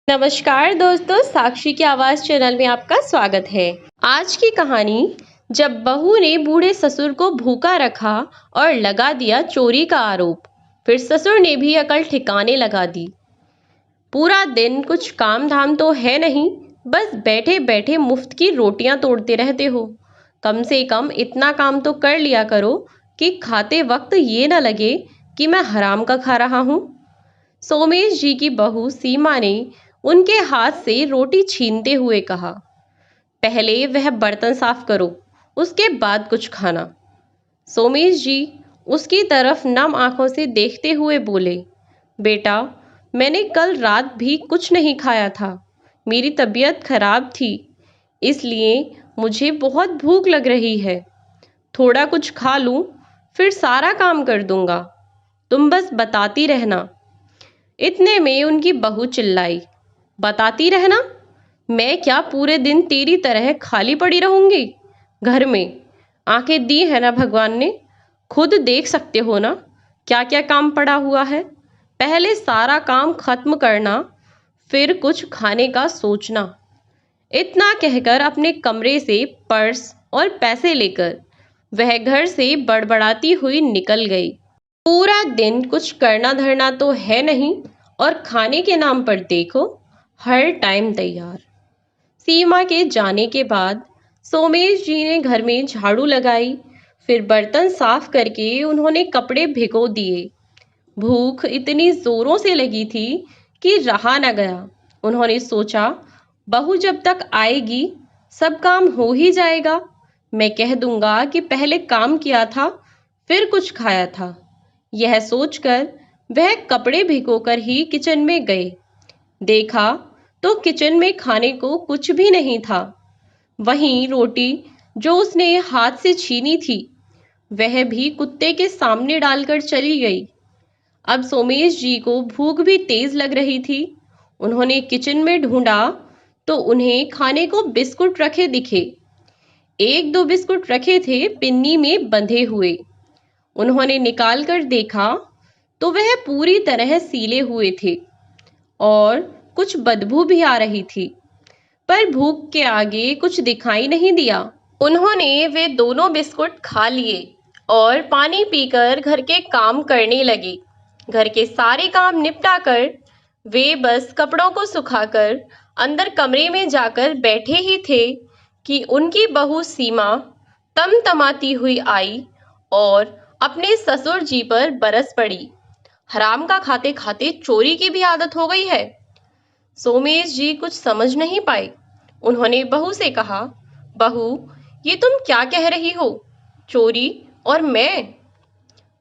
नमस्कार दोस्तों, साक्षी की आवाज़ चैनल में आपका स्वागत है। आज की कहानी, जब बहू ने बूढ़े ससुर को भूखा रखा और लगा दिया चोरी का आरोप, फिर ससुर ने भी अकल ठिकाने लगा दी। पूरा दिन कुछ काम धाम तो है नहीं, बस बैठे बैठे मुफ्त की रोटियां तोड़ते रहते हो। कम से कम इतना काम तो कर लिया करो कि खाते वक्त ये न लगे कि मैं हराम का खा रहा हूँ। सोमेश जी की बहू सीमा ने उनके हाथ से रोटी छीनते हुए कहा, पहले वह बर्तन साफ करो, उसके बाद कुछ खाना। सोमेश जी उसकी तरफ नम आंखों से देखते हुए बोले, बेटा, मैंने कल रात भी कुछ नहीं खाया था। मेरी तबीयत खराब थी, इसलिए मुझे बहुत भूख लग रही है। थोड़ा कुछ खा लूं, फिर सारा काम कर दूंगा। तुम बस बताती रहना। इतने में उनकी बहू चिल्लाई, बताती रहना? मैं क्या पूरे दिन तेरी तरह खाली पड़ी रहूंगी? घर में आंखें दी है ना भगवान ने, खुद देख सकते हो ना क्या क्या काम पड़ा हुआ है। पहले सारा काम खत्म करना, फिर कुछ खाने का सोचना। इतना कहकर अपने कमरे से पर्स और पैसे लेकर वह घर से बड़बड़ाती हुई निकल गई। पूरा दिन कुछ करना धरना तो है नहीं, और खाने के नाम पर देखो हर टाइम तैयार। सीमा के जाने के बाद सोमेश जी ने घर में झाड़ू लगाई, फिर बर्तन साफ करके उन्होंने कपड़े भिगो दिए। भूख इतनी जोरों से लगी थी कि रहा न गया। उन्होंने सोचा, बहू जब तक आएगी सब काम हो ही जाएगा। मैं कह दूंगा कि पहले काम किया था, फिर कुछ खाया था। यह सोचकर वह कपड़े भिगोकर ही किचन में गए। देखा तो किचन में खाने को कुछ भी नहीं था। वहीं रोटी जो उसने हाथ से छीनी थी, वह भी कुत्ते के सामने डालकर चली गई। अब सोमेश जी को भूख भी तेज लग रही थी। उन्होंने किचन में ढूंढा तो उन्हें खाने को बिस्कुट रखे दिखे। एक दो बिस्कुट रखे थे पिन्नी में बंधे हुए। उन्होंने निकाल कर देखा तो वह पूरी तरह सीले हुए थे और कुछ बदबू भी आ रही थी, पर भूख के आगे कुछ दिखाई नहीं दिया। उन्होंने वे दोनों बिस्कुट खा लिए और पानी पीकर घर के काम करने लगे। घर के सारे काम निपटाकर वे बस कपड़ों को सुखाकर अंदर कमरे में जाकर बैठे ही थे कि उनकी बहू सीमा तमतमाती हुई आई और अपने ससुर जी पर बरस पड़ी। हराम का खाते खाते चोरी की भी आदत हो गई है। सोमेश जी कुछ समझ नहीं पाए। उन्होंने बहू से कहा, बहू, ये तुम क्या कह रही हो? चोरी और मैं?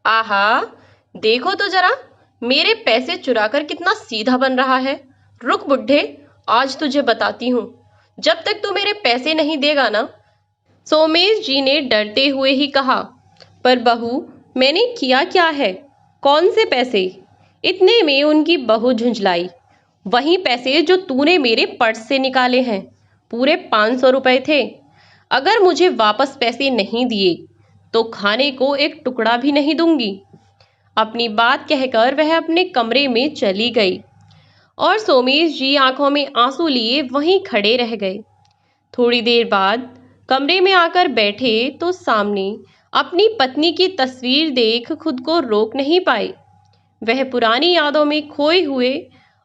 आहा, देखो तो जरा, मेरे पैसे चुराकर कितना सीधा बन रहा है। रुक बुड्ढे, आज तुझे बताती हूँ। जब तक तू मेरे पैसे नहीं देगा ना। सोमेश जी ने डरते हुए ही कहा, पर बहू, मैंने किया क्या है? कौन से पैसे? इतने में उनकी बहू झुंझलाई, वही पैसे जो तूने मेरे पर्स से निकाले हैं। पूरे 500 रुपए थे। अगर मुझे वापस पैसे नहीं दिए तो खाने को एक टुकड़ा भी नहीं दूंगी। अपनी बात कहकर वह अपने कमरे में चली गई और सोमेश जी आंखों में आंसू लिए वहीं खड़े रह गए। थोड़ी देर बाद कमरे में आकर बैठे तो सामने अपनी पत्नी की तस्वीर देख खुद को रोक नहीं पाए। वह पुरानी यादों में खोए हुए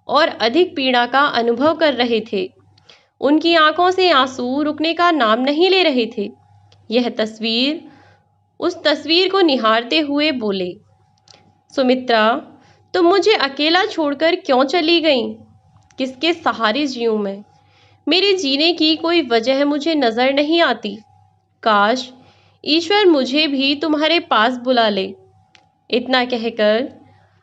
और अधिक पीड़ा का अनुभव कर रहे थे। उनकी आंखों से आंसू रुकने का नाम नहीं ले रहे थे। यह तस्वीर उस तस्वीर को निहारते हुए बोले, सुमित्रा, तुम मुझे अकेला छोड़कर क्यों चली गईं? किसके सहारे जीऊं मैं? मेरे जीने की कोई वजह मुझे नजर नहीं आती। काश ईश्वर मुझे भी तुम्हारे पास बुला ले। इतना कहकर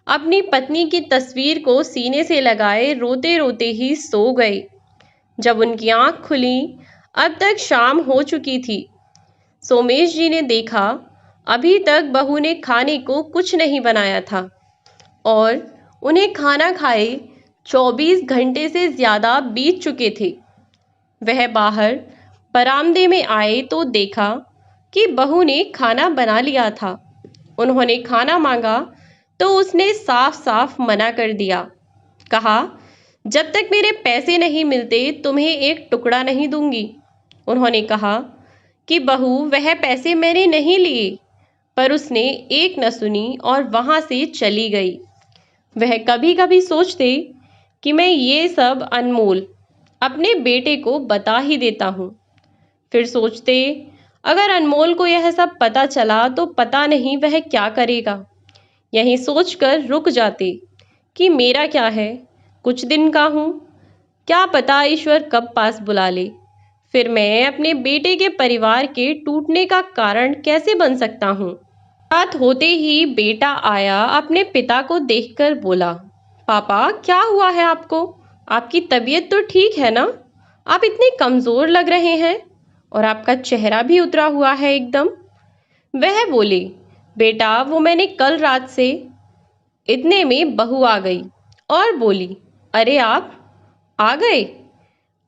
अपनी पत्नी की तस्वीर को सीने से लगाए रोते रोते ही सो गए। जब उनकी आंख खुली, अब तक शाम हो चुकी थी। सोमेश जी ने देखा, अभी तक बहू ने खाने को कुछ नहीं बनाया था और उन्हें खाना खाए 24 घंटे से ज्यादा बीत चुके थे। वह बाहर बरामदे में आए तो देखा कि बहू ने खाना बना लिया था। उन्होंने खाना मांगा तो उसने साफ साफ मना कर दिया। कहा, जब तक मेरे पैसे नहीं मिलते तुम्हें एक टुकड़ा नहीं दूंगी। उन्होंने कहा कि बहू, वह पैसे मैंने नहीं लिए, पर उसने एक न सुनी और वहां से चली गई। वह कभी कभी सोचते कि मैं ये सब अनमोल अपने बेटे को बता ही देता हूँ। फिर सोचते, अगर अनमोल को यह सब पता चला तो पता नहीं वह क्या करेगा। यही सोचकर रुक जाते कि मेरा क्या है, कुछ दिन का हूँ, क्या पता ईश्वर कब पास बुला ले। फिर मैं अपने बेटे के परिवार के टूटने का कारण कैसे बन सकता हूँ। रात होते ही बेटा आया, अपने पिता को देखकर बोला, पापा क्या हुआ है आपको? आपकी तबीयत तो ठीक है ना? आप इतने कमजोर लग रहे हैं और आपका चेहरा भी उतरा हुआ है एकदम। वह बोले, बेटा वो मैंने कल रात से। इतने में बहू आ गई और बोली, अरे आप आ गए?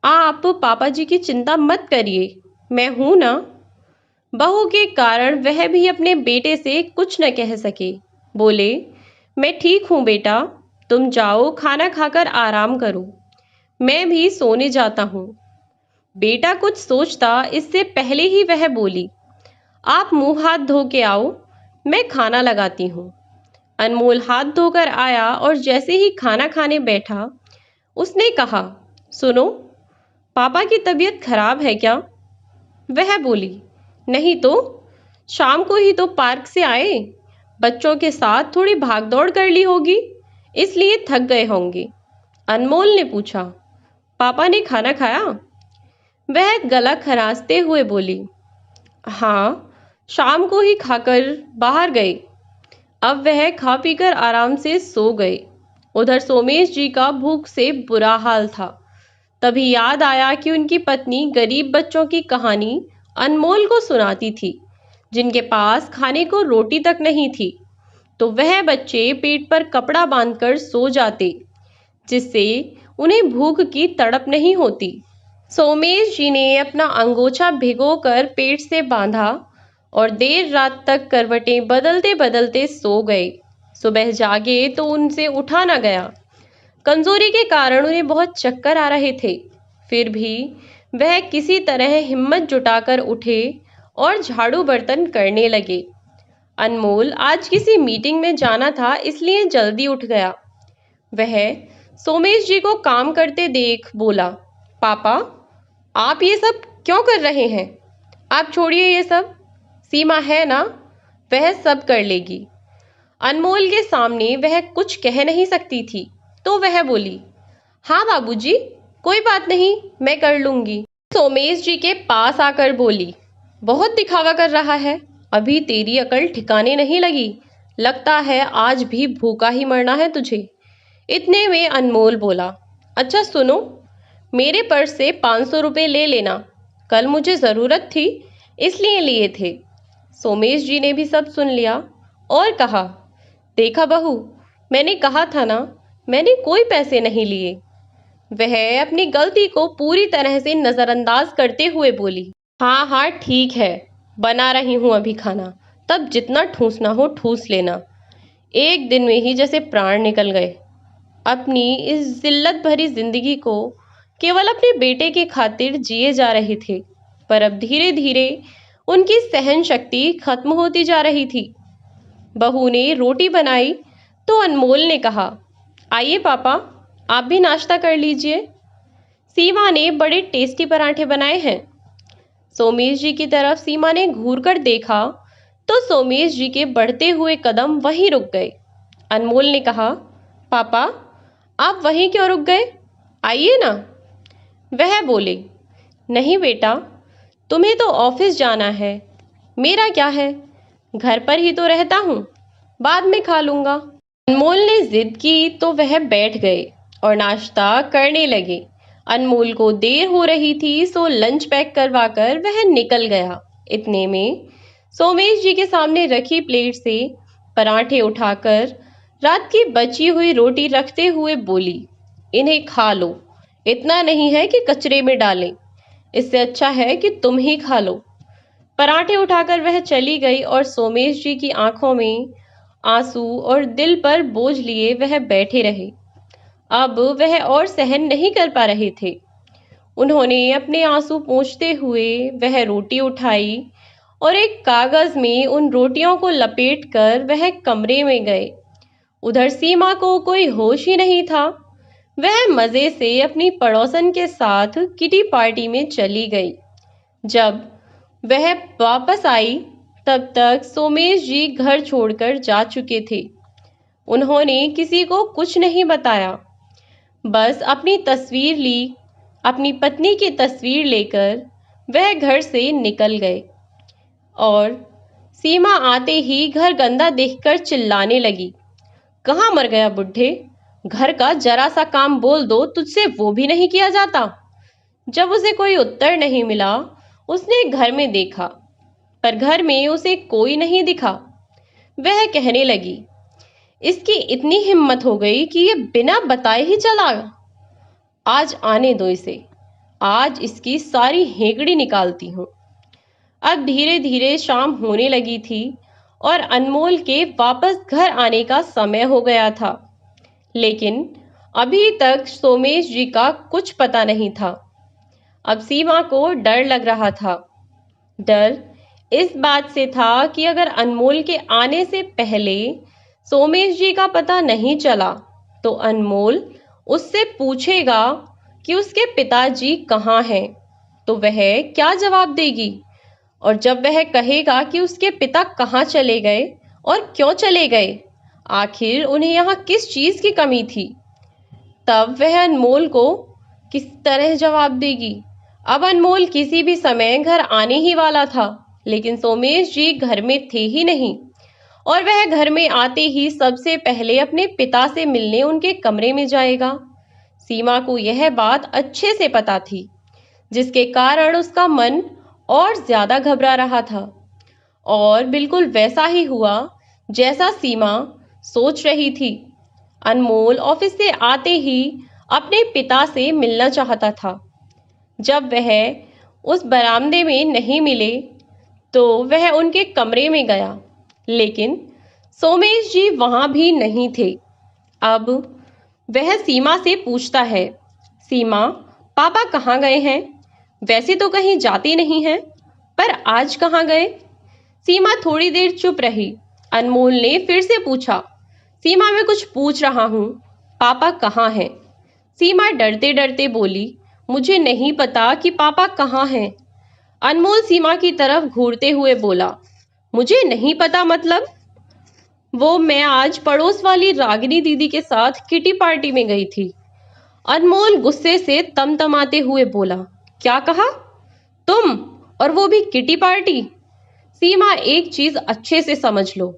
आप पापा जी की चिंता मत करिए, मैं हूं ना। बहू के कारण वह भी अपने बेटे से कुछ न कह सके। बोले, मैं ठीक हूं बेटा, तुम जाओ खाना खाकर आराम करो, मैं भी सोने जाता हूँ। बेटा कुछ सोचता इससे पहले ही वह बोली, आप मुंह हाथ धो के आओ, मैं खाना लगाती हूँ। अनमोल हाथ धोकर आया और जैसे ही खाना खाने बैठा उसने कहा, सुनो, पापा की तबीयत खराब है क्या? वह बोली, नहीं तो, शाम को ही तो पार्क से आए, बच्चों के साथ थोड़ी भागदौड़ कर ली होगी, इसलिए थक गए होंगे। अनमोल ने पूछा, पापा ने खाना खाया? वह गला खरांचते हुए बोली, हाँ, शाम को ही खाकर बाहर गए। अब वह खा पीकर आराम से सो गए। उधर सोमेश जी का भूख से बुरा हाल था। तभी याद आया कि उनकी पत्नी गरीब बच्चों की कहानी अनमोल को सुनाती थी, जिनके पास खाने को रोटी तक नहीं थी। तो वह बच्चे पेट पर कपड़ा बांधकर सो जाते, जिससे उन्हें भूख की तड़प नहीं होती। सोमेश जी ने अपना अंगोछा भिगोकर पेट से बांधा और देर रात तक करवटें बदलते बदलते सो गए। सुबह जागे तो उनसे उठा न गया। कमजोरी के कारण उन्हें बहुत चक्कर आ रहे थे। फिर भी वह किसी तरह हिम्मत जुटाकर उठे और झाड़ू बर्तन करने लगे। अनमोल आज किसी मीटिंग में जाना था, इसलिए जल्दी उठ गया। वह सोमेश जी को काम करते देख बोला, पापा आप ये सब क्यों कर रहे हैं? आप छोड़िए ये सब, सीमा है ना, वह सब कर लेगी। अनमोल के सामने वह कुछ कह नहीं सकती थी, तो वह बोली, हाँ बाबूजी, कोई बात नहीं, मैं कर लूंगी। सोमेश जी के पास आकर बोली, बहुत दिखावा कर रहा है, अभी तेरी अकल ठिकाने नहीं लगी, लगता है आज भी भूखा ही मरना है तुझे। इतने में अनमोल बोला, अच्छा सुनो, मेरे पर्स से 500 रुपये ले लेना, कल मुझे ज़रूरत थी इसलिए लिए थे। सोमेश जी ने भी सब सुन लिया और कहा, देखा बहू, मैंने कहा था ना, मैंने कोई पैसे नहीं लिए। वह अपनी गलती को पूरी तरह से नज़रअंदाज करते हुए बोली, हाँ हाँ ठीक है, बना रही हूँ अभी खाना, तब जितना ठूसना हो ठूस लेना। एक दिन में ही जैसे प्राण निकल गए। अपनी इस जिल्लत भरी जिंदगी को केवल अपने बेटे की खातिर जिए जा रहे थे, पर अब धीरे धीरे उनकी सहन शक्ति खत्म होती जा रही थी। बहू ने रोटी बनाई तो अनमोल ने कहा, आइए पापा, आप भी नाश्ता कर लीजिए। सीमा ने बड़े टेस्टी पराठे बनाए हैं। सोमेश जी की तरफ सीमा ने घूर कर देखा तो सोमेश जी के बढ़ते हुए कदम वहीं रुक गए। अनमोल ने कहा, पापा आप वहीं क्यों रुक गए, आइए ना। वह बोले, नहीं बेटा, तुम्हें तो ऑफिस जाना है, मेरा क्या है, घर पर ही तो रहता हूँ, बाद में खा लूंगा। अनमोल ने जिद की तो वह बैठ गए और नाश्ता करने लगे। अनमोल को देर हो रही थी, सो लंच पैक करवाकर वह निकल गया। इतने में सोमेश जी के सामने रखी प्लेट से पराठे उठाकर रात की बची हुई रोटी रखते हुए बोली, इन्हें खा लो, इतना नहीं है कि कचरे में डालें, इससे अच्छा है कि तुम ही खा लो। पराठे उठाकर वह चली गई और सोमेश जी की आंखों में आंसू और दिल पर बोझ लिए वह बैठे रहे। अब वह और सहन नहीं कर पा रहे थे। उन्होंने अपने आंसू पोंछते हुए वह रोटी उठाई और एक कागज में उन रोटियों को लपेटकर वह कमरे में गए। उधर सीमा को कोई होश ही नहीं था। वह मजे से अपनी पड़ोसन के साथ किटी पार्टी में चली गई। जब वह वापस आई तब तक सोमेश जी घर छोड़कर जा चुके थे। उन्होंने किसी को कुछ नहीं बताया, बस अपनी तस्वीर ली। अपनी पत्नी की तस्वीर लेकर वह घर से निकल गए और सीमा आते ही घर गंदा देखकर चिल्लाने लगी, कहाँ मर गया बुढ़े, घर का जरा सा काम बोल दो तुझसे वो भी नहीं किया जाता। जब उसे कोई उत्तर नहीं मिला, उसने घर में देखा, पर घर में उसे कोई नहीं दिखा। वह कहने लगी, इसकी इतनी हिम्मत हो गई कि ये बिना बताए ही चला। आज आने दो इसे, आज इसकी सारी हेकड़ी निकालती हूँ। अब धीरे धीरे शाम होने लगी थी और अनमोल के वापस घर आने का समय हो गया था, लेकिन अभी तक सोमेश जी का कुछ पता नहीं था। अब सीमा को डर लग रहा था। डर इस बात से था कि अगर अनमोल के आने से पहले सोमेश जी का पता नहीं चला तो अनमोल उससे पूछेगा कि उसके पिताजी कहाँ हैं, तो वह क्या जवाब देगी। और जब वह कहेगा कि उसके पिता कहाँ चले गए और क्यों चले गए, आखिर उन्हें यहाँ किस चीज की कमी थी, तब वह अनमोल को किस तरह जवाब देगी। अब अनमोल किसी भी समय घर आने ही वाला था, लेकिन सोमेश जी घर में थे ही नहीं और वह घर में आते ही सबसे पहले अपने पिता से मिलने उनके कमरे में जाएगा। सीमा को यह बात अच्छे से पता थी, जिसके कारण उसका मन और ज्यादा घबरा रहा था। और बिल्कुल वैसा ही हुआ जैसा सीमा सोच रही थी। अनमोल ऑफिस से आते ही अपने पिता से मिलना चाहता था। जब वह उस बरामदे में नहीं मिले तो वह उनके कमरे में गया, लेकिन सोमेश जी वहां भी नहीं थे। अब वह सीमा से पूछता है, सीमा, पापा कहाँ गए हैं? वैसे तो कहीं जाते नहीं हैं, पर आज कहाँ गए? सीमा थोड़ी देर चुप रही। अनमोल ने फिर से पूछा, सीमा, मैं कुछ पूछ रहा हूँ, पापा कहाँ हैं? सीमा डरते डरते बोली, मुझे नहीं पता कि पापा कहाँ हैं। अनमोल सीमा की तरफ घूरते हुए बोला, मुझे नहीं पता मतलब? मैं आज पड़ोस वाली रागिनी दीदी के साथ किटी पार्टी में गई थी। अनमोल गुस्से से तमतमाते हुए बोला, क्या कहा? तुम, और वो भी किटी पार्टी? सीमा, एक चीज अच्छे से समझ लो,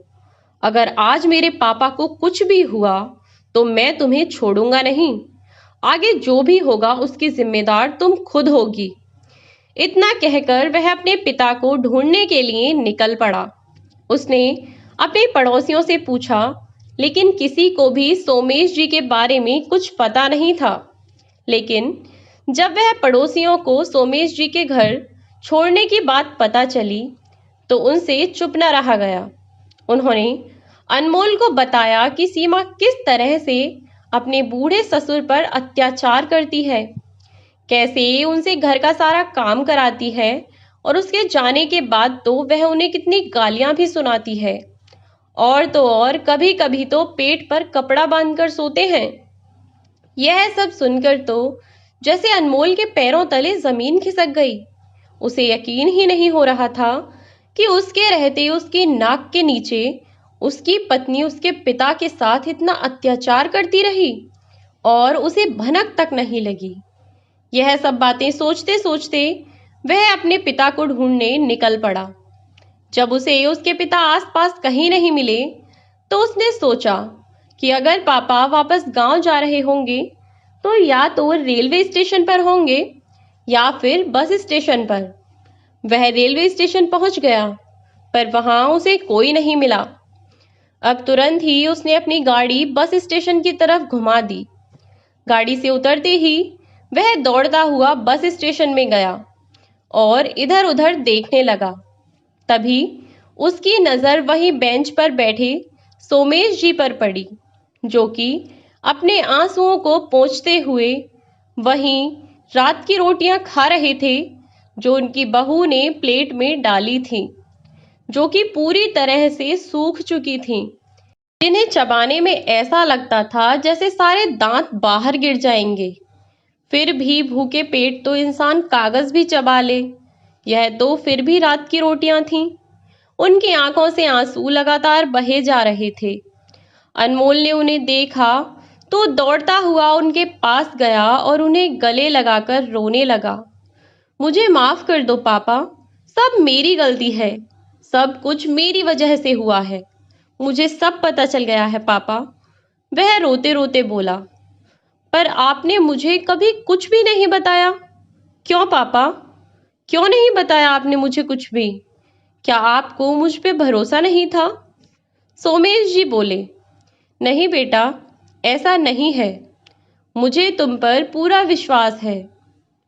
अगर आज मेरे पापा को कुछ भी हुआ तो मैं तुम्हें छोड़ूंगा नहीं। आगे जो भी होगा उसकी जिम्मेदार तुम खुद होगी। इतना कहकर वह अपने पिता को ढूंढने के लिए निकल पड़ा। उसने अपने पड़ोसियों से पूछा, लेकिन किसी को भी सोमेश जी के बारे में कुछ पता नहीं था। लेकिन जब वह पड़ोसियों को सोमेश जी के घर छोड़ने की बात पता चली तो उनसे चुप न रहा गया। उन्होंने अनमोल को बताया कि सीमा किस तरह से अपने बूढ़े ससुर पर अत्याचार करती है, कैसे उनसे घर का सारा काम कराती है और उसके जाने के बाद तो वह उन्हें कितनी गालियां भी सुनाती है, और तो और कभी कभी तो पेट पर कपड़ा बांधकर सोते हैं। यह सब सुनकर तो जैसे अनमोल के पैरों तले जमीन खिसक गई। उसे यकीन ही नहीं हो रहा था कि उसके रहते उसकी नाक के नीचे उसकी पत्नी उसके पिता के साथ इतना अत्याचार करती रही और उसे भनक तक नहीं लगी। यह सब बातें सोचते सोचते वह अपने पिता को ढूंढने निकल पड़ा। जब उसे उसके पिता आसपास कहीं नहीं मिले तो उसने सोचा कि अगर पापा वापस गांव जा रहे होंगे तो या तो रेलवे स्टेशन पर होंगे या फिर बस स्टेशन पर। वह रेलवे स्टेशन पहुंच गया, पर वहां उसे कोई नहीं मिला। अब तुरंत ही उसने अपनी गाड़ी बस स्टेशन की तरफ घुमा दी। गाड़ी से उतरते ही वह दौड़ता हुआ बस स्टेशन में गया और इधर उधर देखने लगा। तभी उसकी नजर वहीं बेंच पर बैठे सोमेश जी पर पड़ी, जो कि अपने आंसुओं को पोंछते हुए वहीं रात की रोटियां खा रहे थे जो उनकी बहू ने प्लेट में डाली थी, जो कि पूरी तरह से सूख चुकी थीं, जिन्हें चबाने में ऐसा लगता था जैसे सारे दांत बाहर गिर जाएंगे। फिर भी भूखे पेट तो इंसान कागज भी चबा ले, यह तो फिर भी रात की रोटियां थीं। उनकी आंखों से आंसू लगातार बहे जा रहे थे। अनमोल ने उन्हें देखा तो दौड़ता हुआ उनके पास गया और उन्हें गले लगाकर रोने लगा। मुझे माफ कर दो पापा, सब मेरी गलती है, सब कुछ मेरी वजह से हुआ है, मुझे सब पता चल गया है पापा, वह रोते रोते बोला। पर आपने मुझे कभी कुछ भी नहीं बताया। क्यों पापा, क्यों नहीं बताया आपने मुझे कुछ भी? क्या आपको मुझ पे भरोसा नहीं था? सोमेश जी बोले, नहीं बेटा, ऐसा नहीं है, मुझे तुम पर पूरा विश्वास है,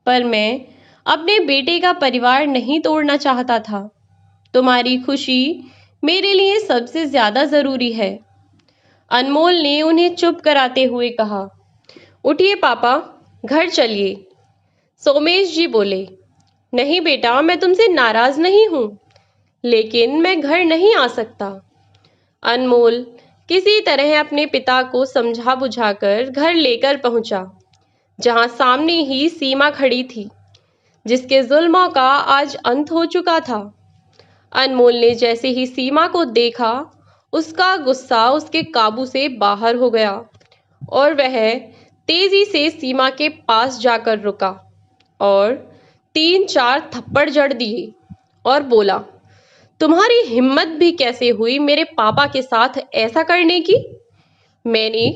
पर मैं अपने बेटे का परिवार नहीं तोड़ना चाहता था। तुम्हारी खुशी मेरे लिए सबसे ज्यादा जरूरी है। अनमोल ने उन्हें चुप कराते हुए कहा। उठिए पापा, घर चलिए। सोमेश जी बोले, नहीं बेटा, मैं तुमसे नाराज नहीं हूं, लेकिन मैं घर नहीं आ सकता। अनमोल किसी तरह अपने पिता को समझा बुझाकर घर लेकर पहुंचा, जहां सामने ही सीमा खड़ी थी, जिसके जुल्मों का आज अंत हो चुका था। अनमोल ने जैसे ही सीमा को देखा, उसका गुस्सा उसके काबू से बाहर हो गया और वह तेजी से सीमा के पास जाकर रुका और 3-4 थप्पड़ जड़ दिए और बोला, तुम्हारी हिम्मत भी कैसे हुई मेरे पापा के साथ ऐसा करने की? मैंने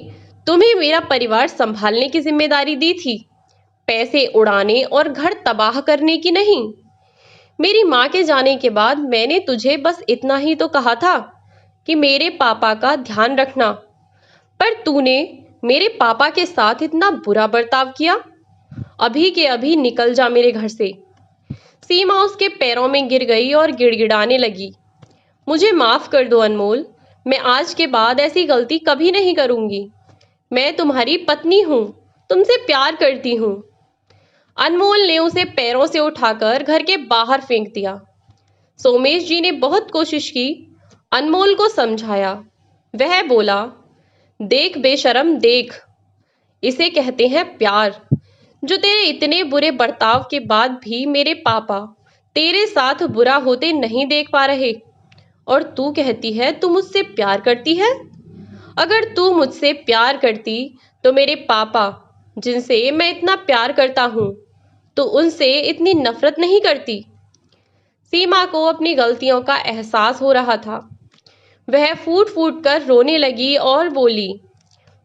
तुम्हें मेरा परिवार संभालने की जिम्मेदारी दी थी, पैसे उड़ाने और घर तबाह करने की नहीं। मेरी माँ के जाने के बाद मैंने तुझे बस इतना ही तो कहा था कि मेरे पापा का ध्यान रखना, पर तूने मेरे पापा के साथ इतना बुरा बर्ताव किया। अभी के अभी निकल जा मेरे घर से। सीमा उसके पैरों में गिर गई और गिड़गिड़ाने लगी। मुझे माफ कर दो अनमोल, मैं आज के बाद ऐसी गलती कभी नहीं करूंगी। मैं तुम्हारी पत्नी हूं, तुमसे प्यार करती हूं। अनमोल ने उसे पैरों से उठाकर घर के बाहर फेंक दिया। सोमेश जी ने बहुत कोशिश की, अनमोल को समझाया। वह बोला, देख बेशरम देख, इसे कहते हैं प्यार। जो तेरे इतने बुरे बर्ताव के बाद भी मेरे पापा तेरे साथ बुरा होते नहीं देख पा रहे, और तू कहती है तू मुझसे प्यार करती है। अगर तू मुझसे प्यार करती तो मेरे पापा, जिनसे मैं इतना प्यार करता हूं, तो उनसे इतनी नफरत नहीं करती। सीमा को अपनी गलतियों का एहसास हो रहा था। वह फूट फूट कर रोने लगी और बोली,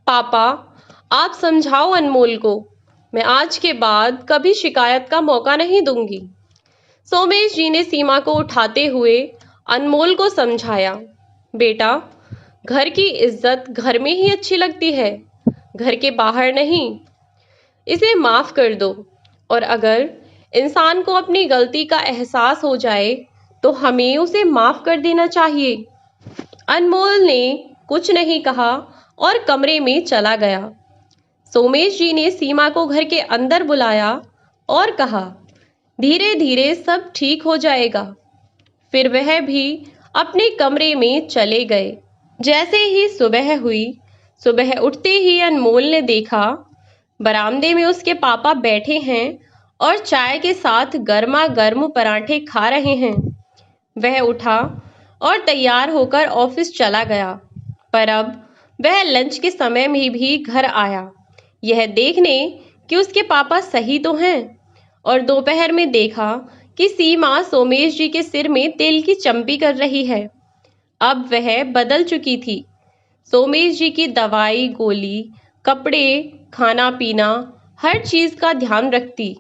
पापा, आप समझाओ अनमोल को, मैं आज के बाद कभी शिकायत का मौका नहीं दूंगी। सोमेश जी ने सीमा को उठाते हुए अनमोल को समझाया, बेटा, घर की इज्जत घर में ही अच्छी लगती है, घर के बाहर नहीं। इसे माफ कर दो, और अगर इंसान को अपनी गलती का एहसास हो जाए तो हमें उसे माफ कर देना चाहिए। अनमोल ने कुछ नहीं कहा और कमरे में चला गया। सोमेश जी ने सीमा को घर के अंदर बुलाया और कहा, धीरे धीरे सब ठीक हो जाएगा। फिर वह भी अपने कमरे में चले गए। जैसे ही सुबह हुई, सुबह उठते ही अनमोल ने देखा बरामदे में उसके पापा बैठे हैं और चाय के साथ गर्मा गर्म पराठे खा रहे हैं। वह उठा और तैयार होकर ऑफिस चला गया, पर अब वह लंच के समय में भी घर आया, यह देखने कि उसके पापा सही तो हैं, और दोपहर में देखा कि सीमा सोमेश जी के सिर में तेल की चंपी कर रही है। अब वह बदल चुकी थी। सोमेश जी की दवाई गोली, कपड़े, खाना पीना, हर चीज का ध्यान रखती।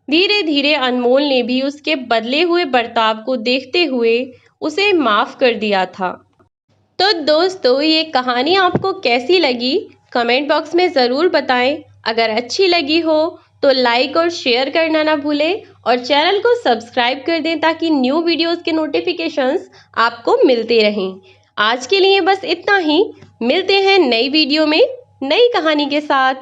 धीरे धीरे अनमोल ने भी उसके बदले हुए बर्ताव को देखते हुए उसे माफ कर दिया था। तो दोस्तों, ये कहानी आपको कैसी लगी कमेंट बॉक्स में ज़रूर बताएं। अगर अच्छी लगी हो तो लाइक और शेयर करना ना भूलें, और चैनल को सब्सक्राइब कर दें ताकि न्यू वीडियोस के नोटिफिकेशंस आपको मिलते रहें। आज के लिए बस इतना ही, मिलते हैं नई वीडियो में। नई कहानी के साथ।